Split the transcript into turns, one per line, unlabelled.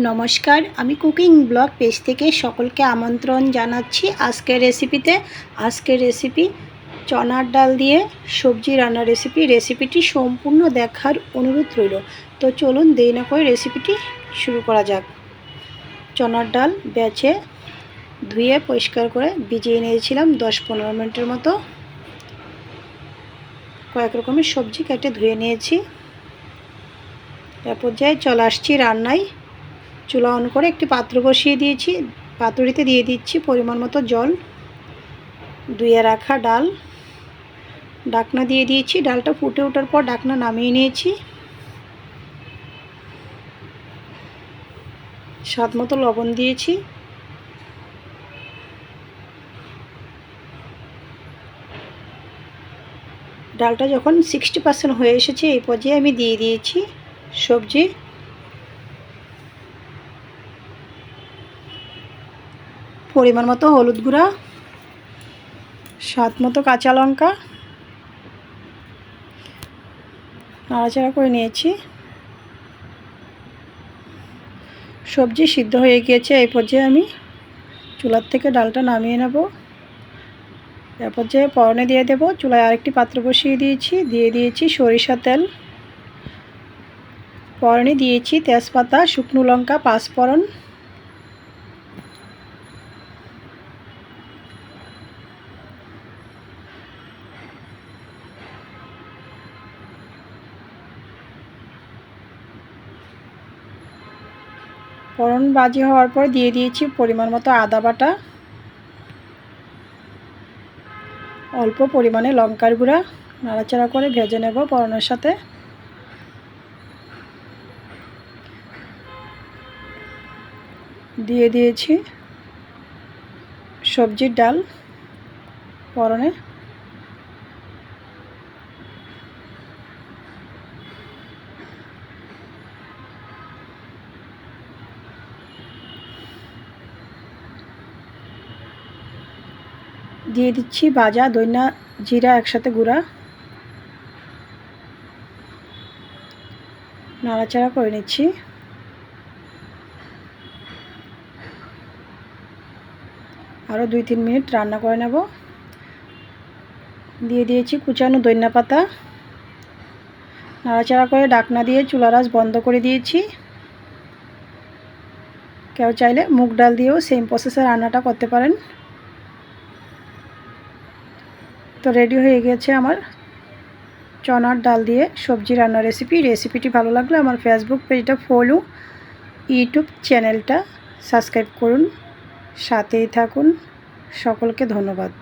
নমস্কার, আমি cooking blog page থেকে সকলকে আমন্ত্রণ জানাচ্ছি আজকের রেসিপিতে। আজকের রেসিপি চনার ডাল দিয়ে সবজি রান্নার রেসিপিটি সম্পূর্ণ দেখার অনুরোধ রইল। তো চলুন দেরি না করে রেসিপিটি শুরু করা যাক। চনার ডাল বেছে ধুয়ে পরিষ্কার করে ভিজিয়ে নিয়েছিলাম 10-15 মিনিটের মতো। কয়েক রকমের সবজি কেটে ধুয়ে নিয়েছি। এ পর্যায়ে চলে আসছি রান্নায়। চুলা অন করে একটি পাত্র বসিয়ে দিয়েছি। পাত্রটিতে দিয়ে দিচ্ছি পরিমাণ মতো জল, ধুয়ে রাখা ডাল, ঢাকনা দিয়ে দিয়েছি। ডালটা ফুটে ওঠার পর ঢাকনা নামিয়ে নিয়েছি। স্বাদ মতো লবণ দিয়েছি। ডালটা যখন 60% হয়ে এসেছে এই পর্যায়ে আমি দিয়ে দিয়েছি সবজি। পরিমাণ মতো হলুদ গুঁড়া, স্বাদ মতো কাঁচা লঙ্কা, নাড়াচাড়া করে নিয়েছি। সবজি সিদ্ধ হয়ে গিয়েছে। এই পর্যায়ে আমি চুলার থেকে ডালটা নামিয়ে নেব। এ পর্যায়ে ফোড়নে দিয়ে দেব। চুলায় আরেকটি পাত্র বসিয়ে দিয়েছি। দিয়ে দিয়েছি সরিষা তেল। ফোড়নে দিয়েছি তেজপাতা, শুকনো লঙ্কা, পাঁচফোড়ন। ফোড়ন ভাজি হওয়ার পর দিয়ে দিয়েছি পরিমাণ মতো আদা বাটা, অল্প পরিমাণে লঙ্কার গুঁড়া। নাড়াচাড়া করে ভেজে নেব ফোড়নের সাথে। দিয়ে দিয়েছি সবজির ডাল ফোড়নে। দিয়ে দিচ্ছি ভাজা ধনিয়া জিরা একসাথে গুঁড়া। নাড়াচাড়া করে নিচ্ছি। আরও 2-3 মিনিট রান্না করে নেব। দিয়ে দিয়েছি কুচানো ধনিয়া পাতা। নাড়াচাড়া করে ঢাকনা দিয়ে চুলার আঁচ বন্ধ করে দিয়েছি। কেউ চাইলে মুগ ডাল দিয়েও সেম প্রসেসে রান্নাটা করতে পারেন। তো রেডি হয়ে গেছে আমার চনার ডাল দিয়ে সবজি রান্নার রেসিপিটি ভালো লাগলে আমার ফেসবুক পেজটা ফলো, ইউটিউব চ্যানেলটা সাবস্ক্রাইব করুন, সাথেই থাকুন। সকলকে ধন্যবাদ।